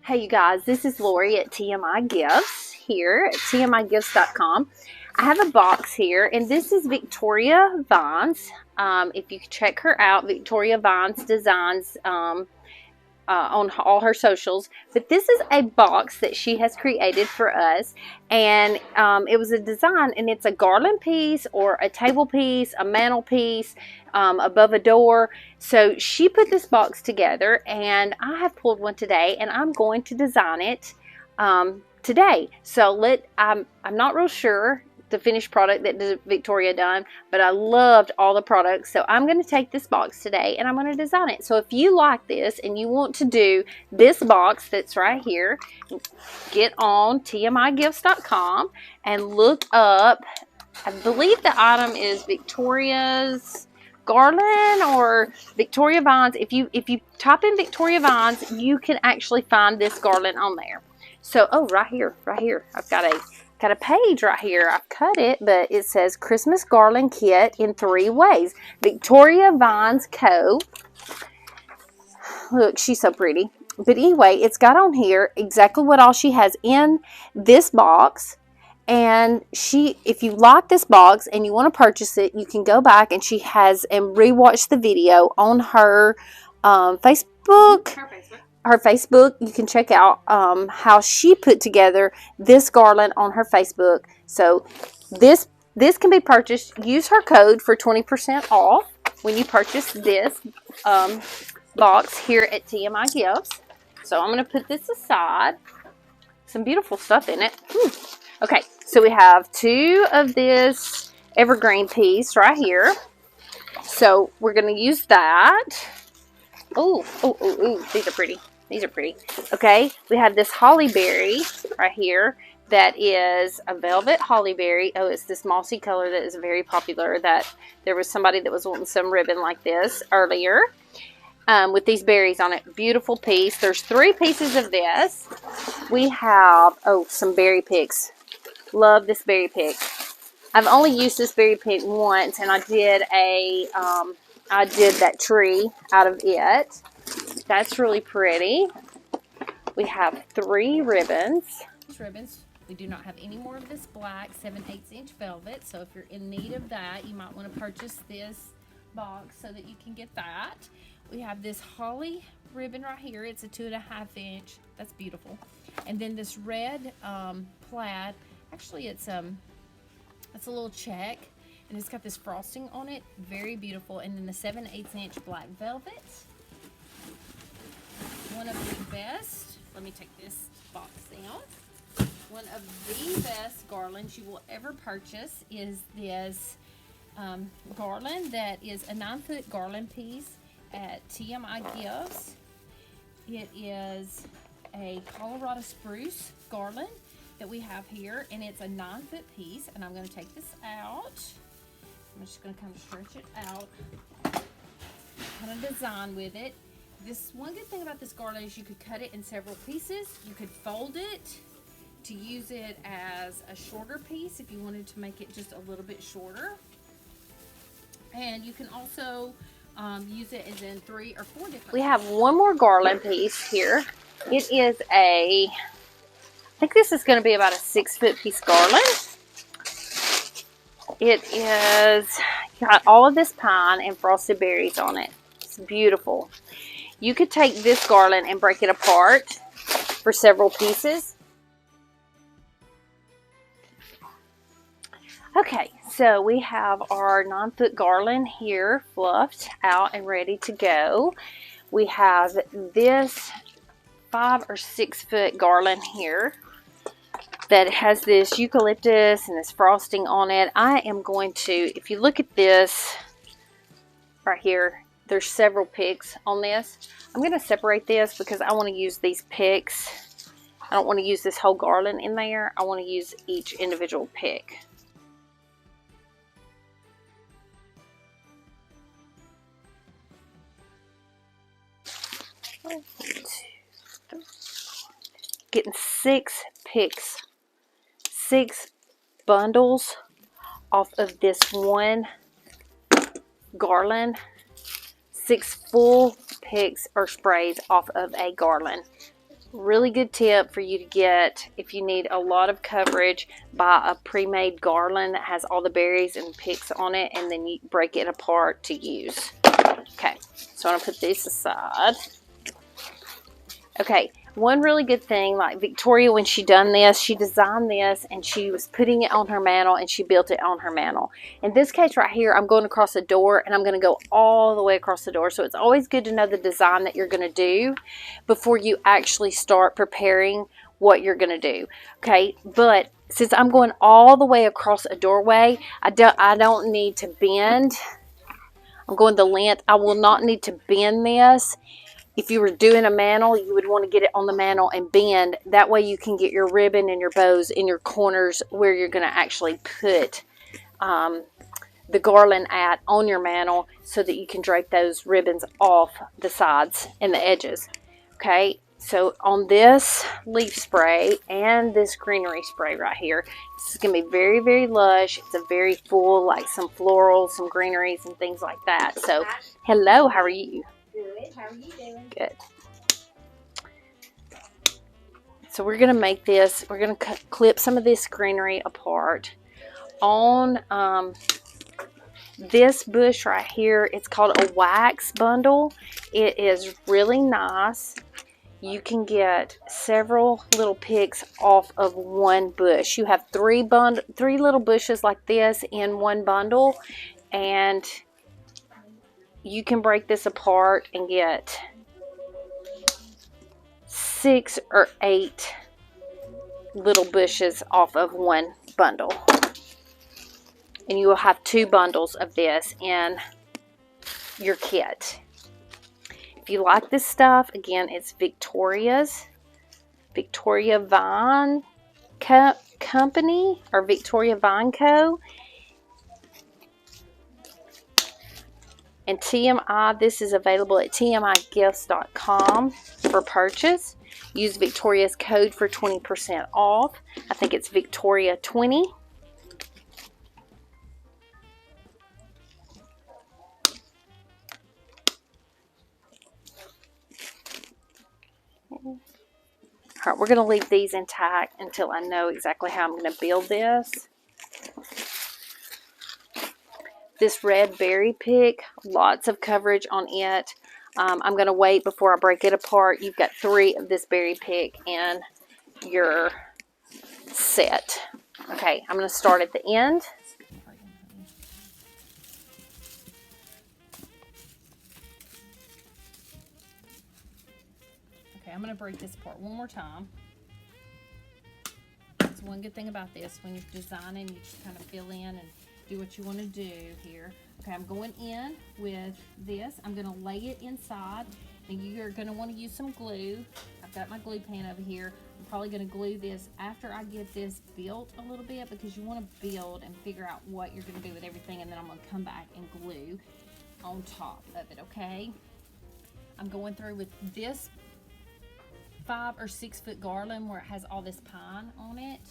Hey you guys, this is Lori at TMI Gifts here at tmigifts.com. I have a box here, and this is Victoria Vines. If you check her out, Victoria Vines Designs on all her socials. But this is a box that she has created for us, and it was a design, and it's a garland piece or a table piece, a mantle piece, above a door. So she put this box together, and I have pulled one today, and I'm going to design it today. So I'm not real sure the finished product that Victoria done, but I loved all the products. So I'm going to take this box today and I'm going to design it. So if you like this and you want to do this box that's right here, get on tmigifts.com and look up, I believe the item is Victoria's Garland or Victoria Vines. If you type in Victoria Vines, you can actually find this garland on there. So, oh, right here, I've got a page right here. I've cut it, but it says Christmas Garland Kit in 3 ways. Victoria Vines Co. Look, she's so pretty. But anyway, it's got on here exactly what all she has in this box. And if you like this box and you want to purchase it, you can go back and she has and rewatch the video on her Facebook. Her Facebook, you can check out how she put together this garland on her Facebook. So this can be purchased. Use her code for 20% off when you purchase this box here at TMI Gifts. So I'm going to put this aside. Some beautiful stuff in it. Okay, so we have 2 of this evergreen piece right here. So we're going to use that. Oh, these are pretty. These are pretty. Okay, we have this holly berry right here that is a velvet holly berry. Oh, it's this mossy color that is very popular. That there was somebody that was wanting some ribbon like this earlier with these berries on it. Beautiful piece. There's 3 pieces of this. We have, some berry picks. Love this berry pick. I've only used this berry pick once, and I did that tree out of it. That's really pretty. We have 3 ribbons. We do not have any more of this black 7/8 inch velvet. So if you're in need of that, you might want to purchase this box so that you can get that. We have this holly ribbon right here. It's a 2.5 inch. That's beautiful. And then this red plaid. Actually, it's a little check, and it's got this frosting on it. Very beautiful. And then the 7/8 inch black velvet. One of the best, let me take this box out. One of the best garlands you will ever purchase is this garland that is a 9-foot garland piece at TMI Gifts. It is a Colorado spruce garland that we have here, and it's a 9-foot piece. And I'm going to take this out. I'm just going to kind of stretch it out, kind of design with it. This one good thing about this garland is you could cut it in several pieces. You could fold it to use it as a shorter piece if you wanted to make it just a little bit shorter. And you can also use it as in 3 or 4 different. We have one more garland piece here. It is I think this is going to be about a 6-foot piece garland. It is got all of this pine and frosted berries on it. It's beautiful. You could take this garland and break it apart for several pieces. Okay, so we have our 9-foot garland here fluffed out and ready to go. We have this 5 or 6-foot garland here that has this eucalyptus and this frosting on it. I am going to, if you look at this right here, there's several picks on this. I'm going to separate this because I want to use these picks. I don't want to use this whole garland in there. I want to use each individual pick. Getting 6 picks, 6 bundles off of this one garland. 6 full picks or sprays off of a garland. Really good tip for you to get if you need a lot of coverage. Buy a pre-made garland that has all the berries and picks on it, and then you break it apart to use. Okay, so I'm going to put this aside. Okay, one really good thing, like Victoria, when she done this, she designed this and she was putting it on her mantle and she built it on her mantle. In this case right here, I'm going across the door and I'm going to go all the way across the door. So it's always good to know the design that you're going to do before you actually start preparing what you're going to do. Okay, but since I'm going all the way across a doorway, I don't need to bend. I'm going the length. I will not need to bend this. If you were doing a mantle, you would want to get it on the mantle and bend. That way you can get your ribbon and your bows in your corners where you're going to actually put the garland at on your mantle so that you can drape those ribbons off the sides and the edges. Okay, so on this leaf spray and this greenery spray right here, this is going to be very, very lush. It's a very full, like some florals, some greeneries and things like that. So, hello, how are you? Good. How are you doing? Good. So we're going to make this, we're going to clip some of this greenery apart. On this bush right here, it's called a wax bundle. It is really nice. You can get several little picks off of one bush. You have three little bushes like this in one bundle, and you can break this apart and get 6 or 8 little bushes off of one bundle. And you will have 2 bundles of this in your kit. If you like this stuff, again, it's Victoria Vine Company or Victoria Vine Co. And TMI, this is available at tmigifts.com for purchase. Use Victoria's code for 20% off. I think it's Victoria 20. All right, we're going to leave these intact until I know exactly how I'm going to build this. This red berry pick, lots of coverage on it. I'm going to wait before I break it apart. You've got 3 of this berry pick in your set. Okay, I'm going to start at the end. Okay, I'm going to break this apart one more time. That's one good thing about this. When you're designing, you just kind of fill in and do what you want to do here. Okay, I'm going in with this. I'm going to lay it inside, and you're going to want to use some glue. I've got my glue pan over here. I'm probably going to glue this after I get this built a little bit, because you want to build and figure out what you're going to do with everything, and then I'm going to come back and glue on top of it, okay? I'm going through with this 5 or 6 foot garland where it has all this pine on it.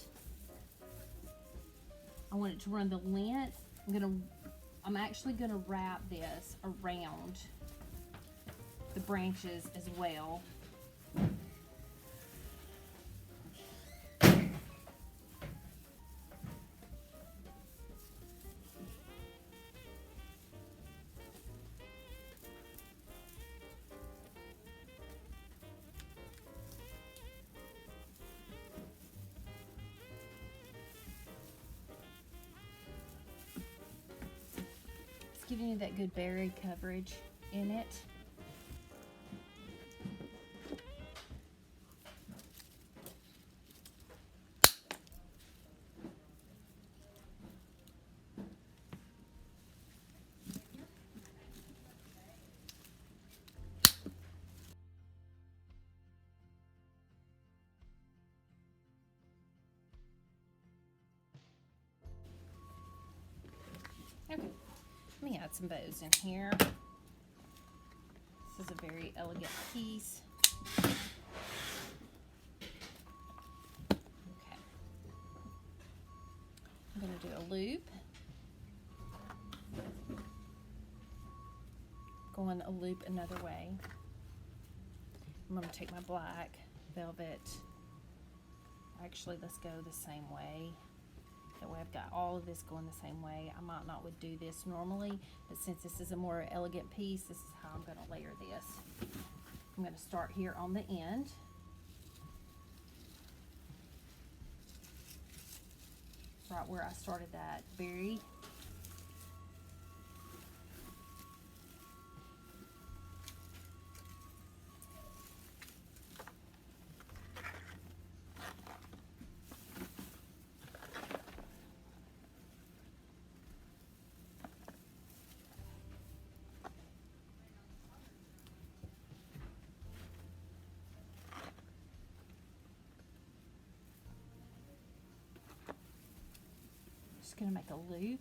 I want it to run the length. I'm actually gonna wrap this around the branches as well. Giving you that good berry coverage in it. Okay. Let me add some bows in here. This is a very elegant piece. Okay. I'm going to do a loop. Going a loop another way. I'm going to take my black velvet. Actually, let's go the same way. That way I've got all of this going the same way. I might not would do this normally, but since this is a more elegant piece, this is how I'm going to layer this. I'm going to start here on the end. Right where I started that berry. Going to make a loop,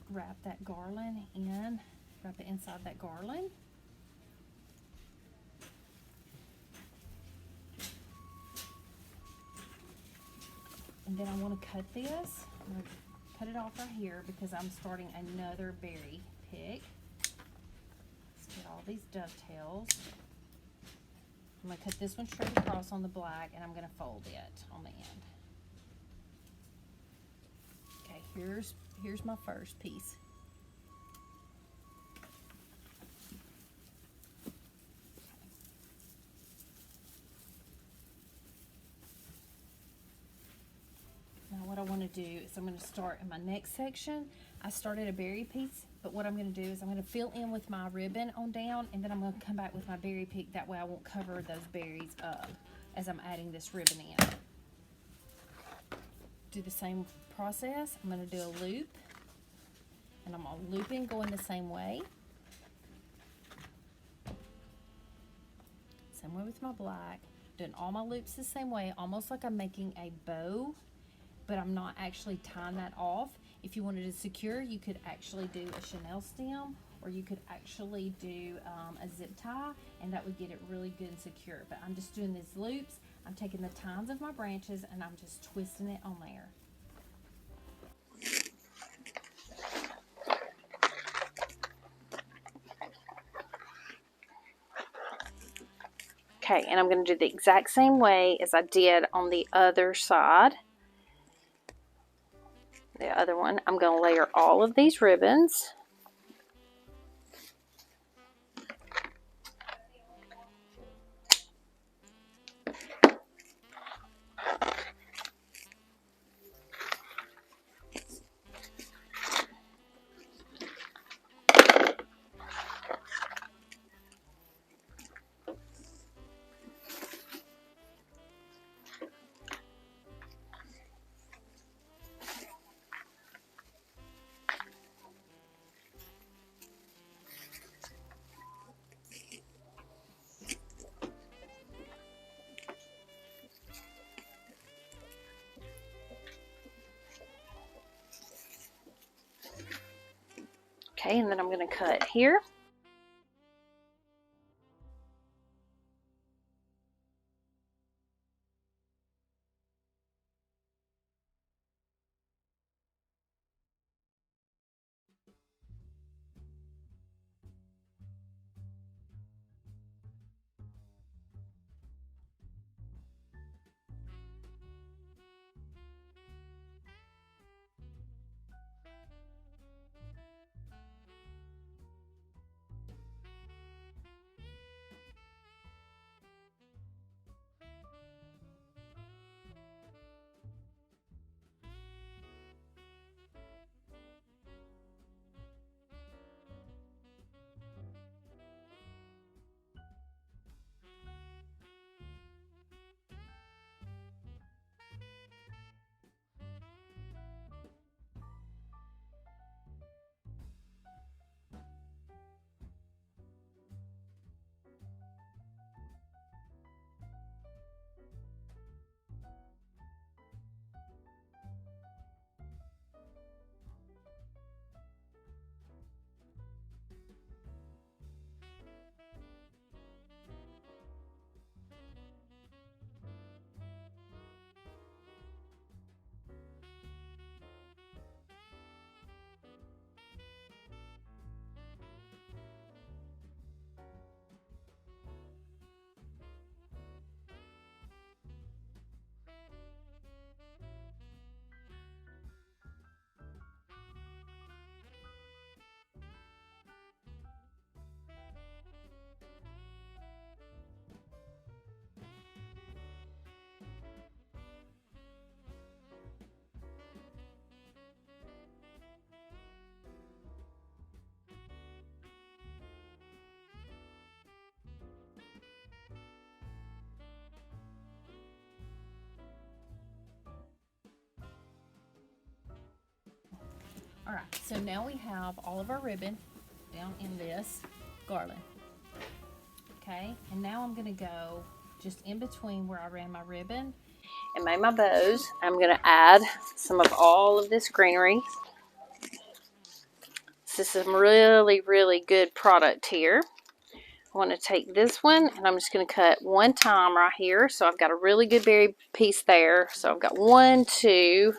wrap that garland in, wrap it inside that garland, and then I want to cut this. I'm going to cut it off right here because I'm starting another berry pick. Let's get all these dovetails. I'm going to cut this one straight across on the black, and I'm going to fold it on the end. Here's my first piece. Now what I want to do is I'm going to start in my next section. I started a berry piece, but what I'm going to do is I'm going to fill in with my ribbon on down, and then I'm going to come back with my berry pick. That way I won't cover those berries up as I'm adding this ribbon in. Do the same process. I'm going to do a loop, and I'm all looping going the same way. Same way with my black. Doing all my loops the same way, almost like I'm making a bow, but I'm not actually tying that off. If you wanted to secure, you could actually do a chenille stem, or you could actually do a zip tie, and that would get it really good and secure. But I'm just doing these loops. I'm taking the tines of my branches and I'm just twisting it on there. Okay, and I'm going to do the exact same way as I did on the other side. The other one, I'm going to layer all of these ribbons. Okay, and then I'm going to cut here. All right, so now we have all of our ribbon down in this garland. Okay, and now I'm gonna go just in between where I ran my ribbon and made my bows. I'm gonna add some of all of this greenery. This is some really, really good product here. I want to take this one and I'm just going to cut one time right here. So I've got a really good berry piece there. So I've got 1, 2,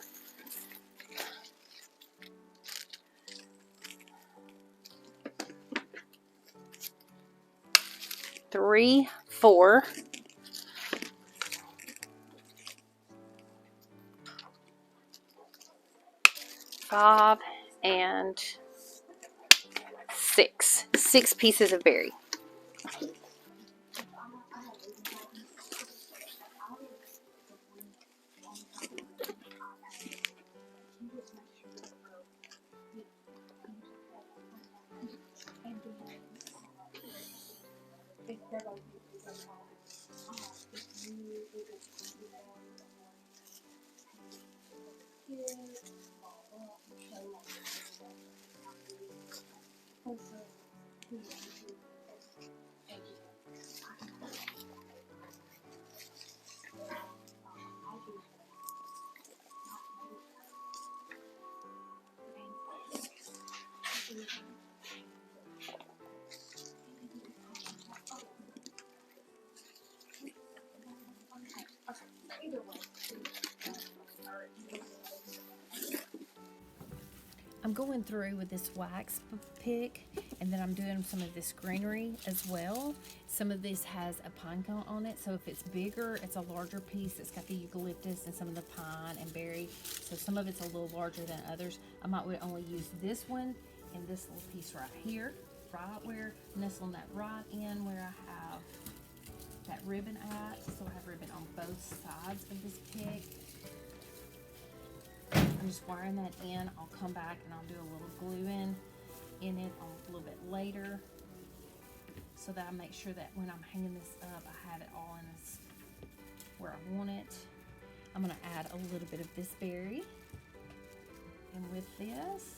3, 4, 5, and 6. 6 pieces of berry. I'm going through with this wax pick, and then I'm doing some of this greenery as well. Some of this has a pine cone on it, so if it's bigger, it's a larger piece. It's got the eucalyptus and some of the pine and berry, so some of it's a little larger than others. I might would only use this one and this little piece right here, right where, nestling that right in where I have that ribbon at. So I have ribbon on both sides of this pick. I'm just wiring that in. I'll come back and I'll do a little glue in it a little bit later, so that I make sure that when I'm hanging this up, I have it all in this where I want it. I'm going to add a little bit of this berry, and with this,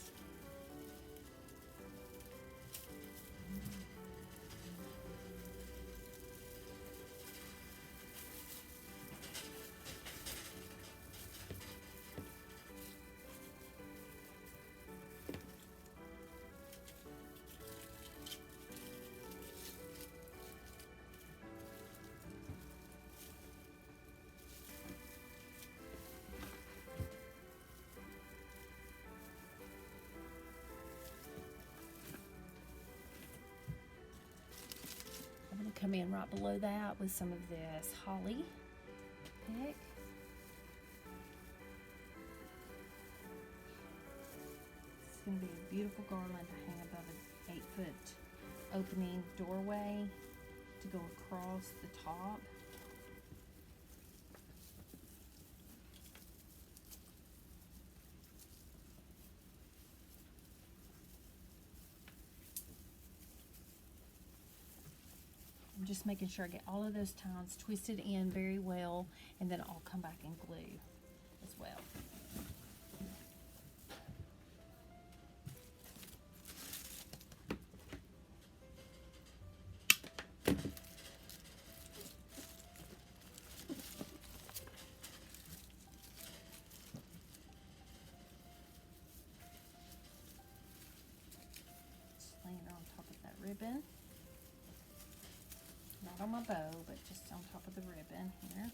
come in right below that with some of this holly pick. It's going to be a beautiful garland to hang above an 8-foot opening doorway to go across the top. I'm just making sure I get all of those tines twisted in very well, and then I'll come back and glue as well. Just laying it on top of that ribbon. Not on my bow, but just on top of the ribbon here.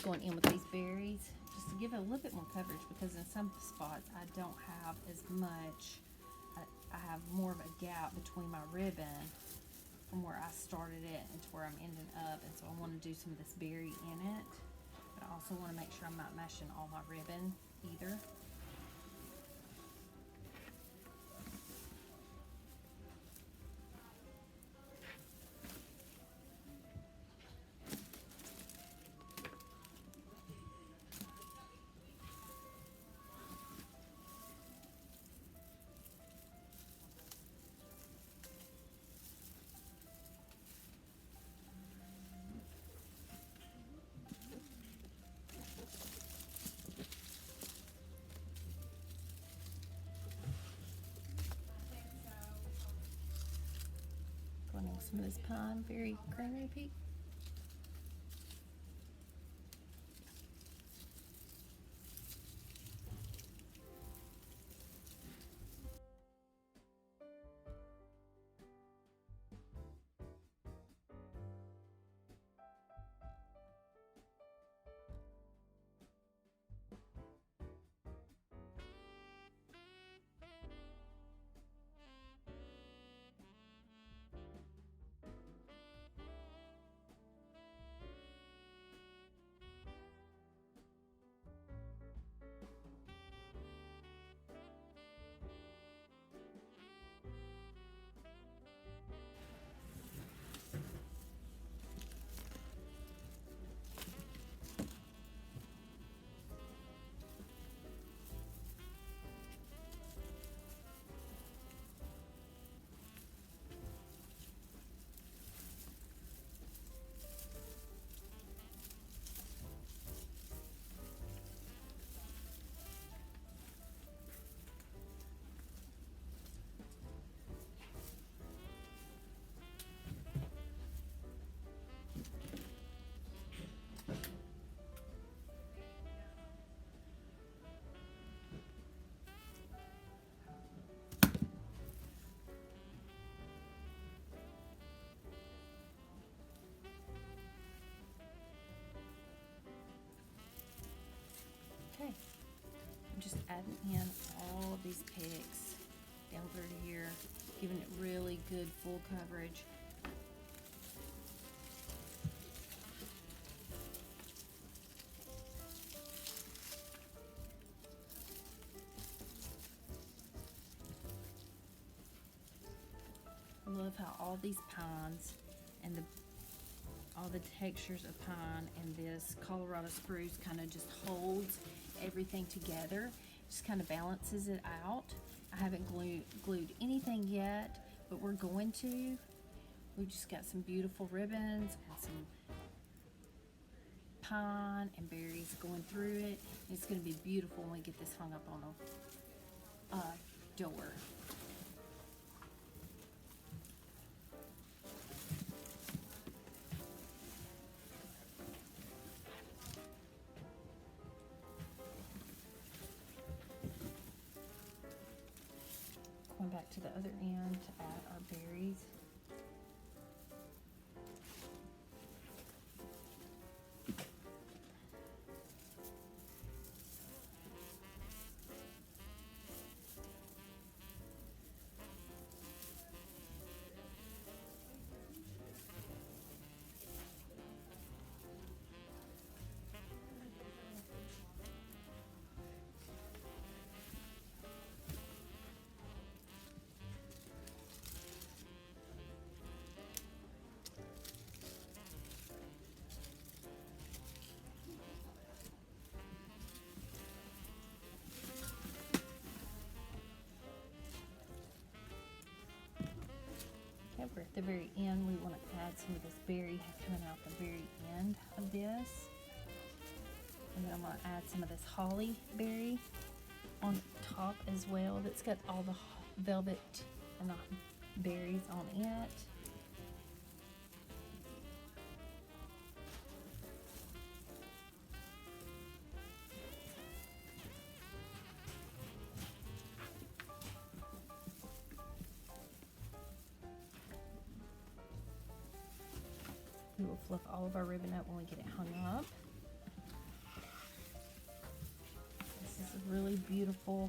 just going in with these berries just to give it a little bit more coverage, because in some spots I don't have as much. I have more of a gap between my ribbon from where I started it and to where I'm ending up, and so I want to do some of this berry in it, but I also want to make sure I'm not mashing all my ribbon either. Going in with some of this pine berry creamy peak. Okay, I'm just adding in all of these picks down through here, giving it really good full coverage. I love how all these pines and all the textures of pine and this Colorado spruce kind of just holds everything together, just kind of balances it out. I haven't glued anything yet, but we're going to. We've just got some beautiful ribbons and some pine and berries going through it. It's going to be beautiful when we get this hung up on a door. Going back to the other end to add our berries. We're at the very end. We want to add some of this berry coming out the very end of this. And then I'm going to add some of this holly berry on top as well. That's got all the velvet and the berries on it. We will fluff all of our ribbon up when we get it hung up. beautiful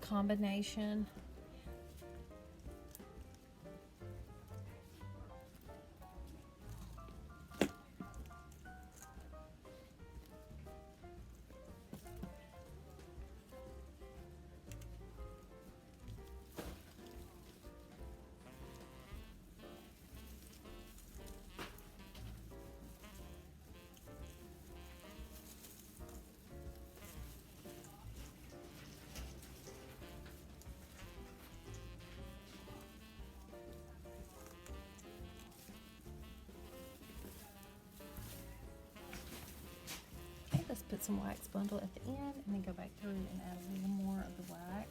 combination. Let's put some wax bundle at the end and then go back through and add a little more of the wax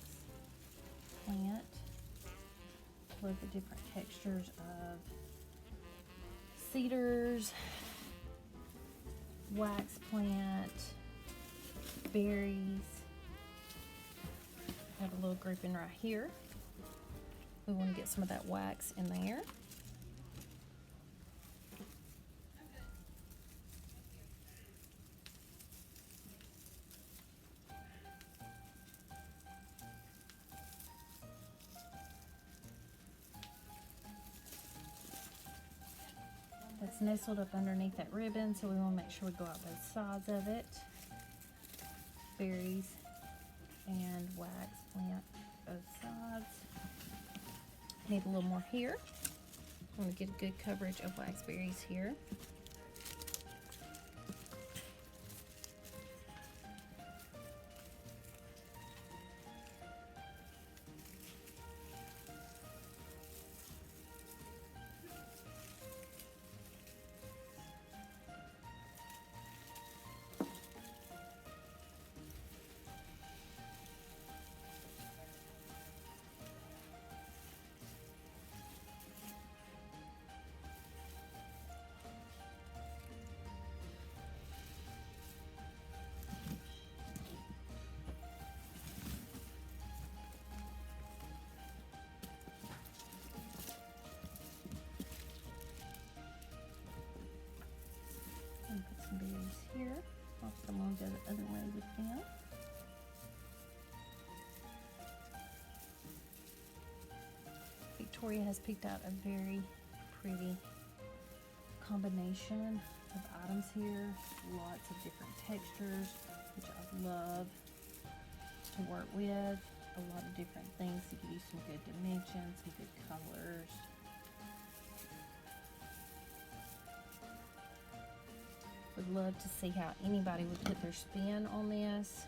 plant. Love the different textures of cedars, wax plant, berries. Have a little grouping right here. We want to get some of that wax in there. It's nestled up underneath that ribbon, so we want to make sure we go out both sides of it. Berries and wax plant both sides. Need a little more here. I want to get a good coverage of wax berries here. Berries here. I'll come on go the other way with them. Victoria has picked out a very pretty combination of items here. Lots of different textures, which I love to work with. A lot of different things to give you some good dimensions, some good colors. Would love to see how anybody would put their spin on this.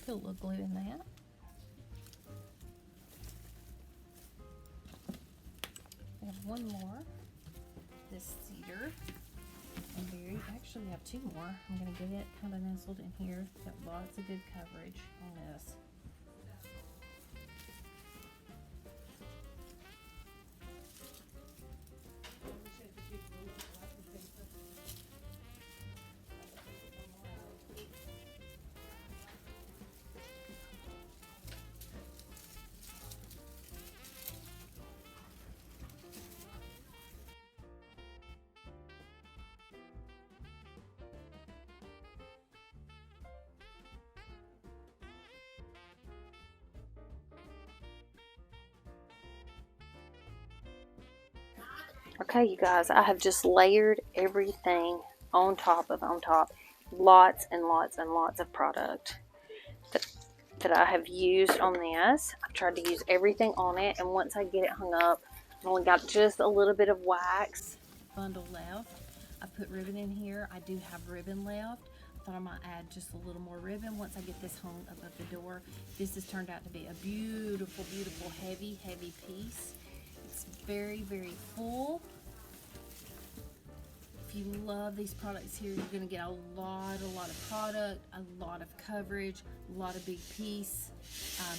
Put a little glue in that. We have one more. This cedar and berry. Actually, we have two more. I'm going to get it kind of nestled in here. Got lots of good coverage on this. Okay, you guys, I have just layered everything on top of on top. Lots and lots and lots of product that I have used on this. I've tried to use everything on it, and once I get it hung up, I've only got just a little bit of wax. Bundle left. I put ribbon in here. I do have ribbon left. I thought I might add just a little more ribbon once I get this hung above the door. This has turned out to be a beautiful, beautiful, heavy, heavy piece. It's very, very full. If you love these products here, you're going to get a lot of product, a lot of coverage, a lot of big piece.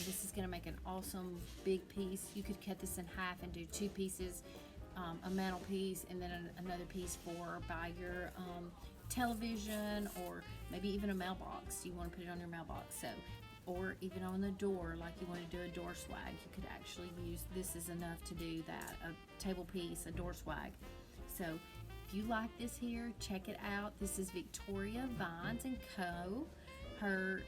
This is going to make an awesome big piece. You could cut this in half and do 2 pieces, a mantelpiece, and then another piece for by your television, or maybe even a mailbox. You want to put it on your mailbox, so, or even on the door, like you want to do a door swag. You could actually use this is enough to do that, a table piece, a door swag. So if you like this here, check it out. This is Victoria Vines & Co. Her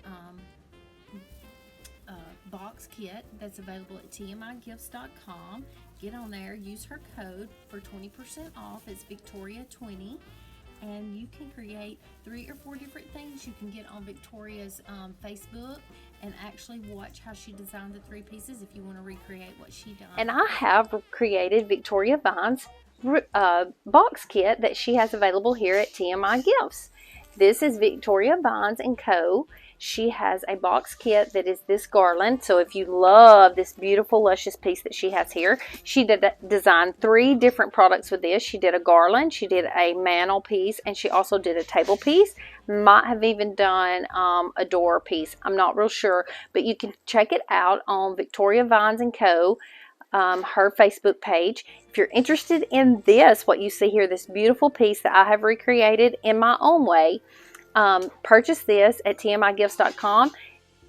box kit that's available at tmigifts.com. Get on there, use her code for 20% off. It's Victoria20, and you can create 3 or 4 different things. You can get on Victoria's Facebook and actually watch how she designed the 3 pieces if you want to recreate what she done. And I have created Victoria Vines box kit that she has available here at TMI Gifts. This is Victoria Vines & Co. She has a box kit that is this garland. So if you love this beautiful, luscious piece that she has here, she designed 3 different products with this. She did a garland, she did a mantle piece, and she also did a table piece. Might have even done a door piece. I'm not real sure, but you can check it out on Victoria Vines & Co. Her Facebook page. If you're interested in this, what you see here, this beautiful piece that I have recreated in my own way, purchase this at tmigifts.com.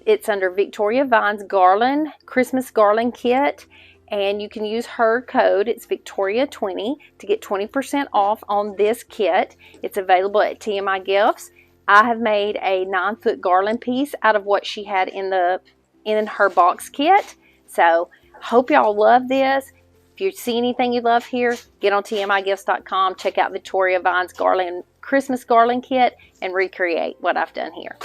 It's under Victoria Vines Garland, Christmas Garland Kit, and you can use her code. It's Victoria20 to get 20% off on this kit. It's available at TMI Gifts. I have made a 9-foot garland piece out of what she had in her box kit. So hope y'all love this. If you see anything you love here, get on tmigifts.com, check out Victoria Vines Garland Christmas Garland Kit, and recreate what I've done here.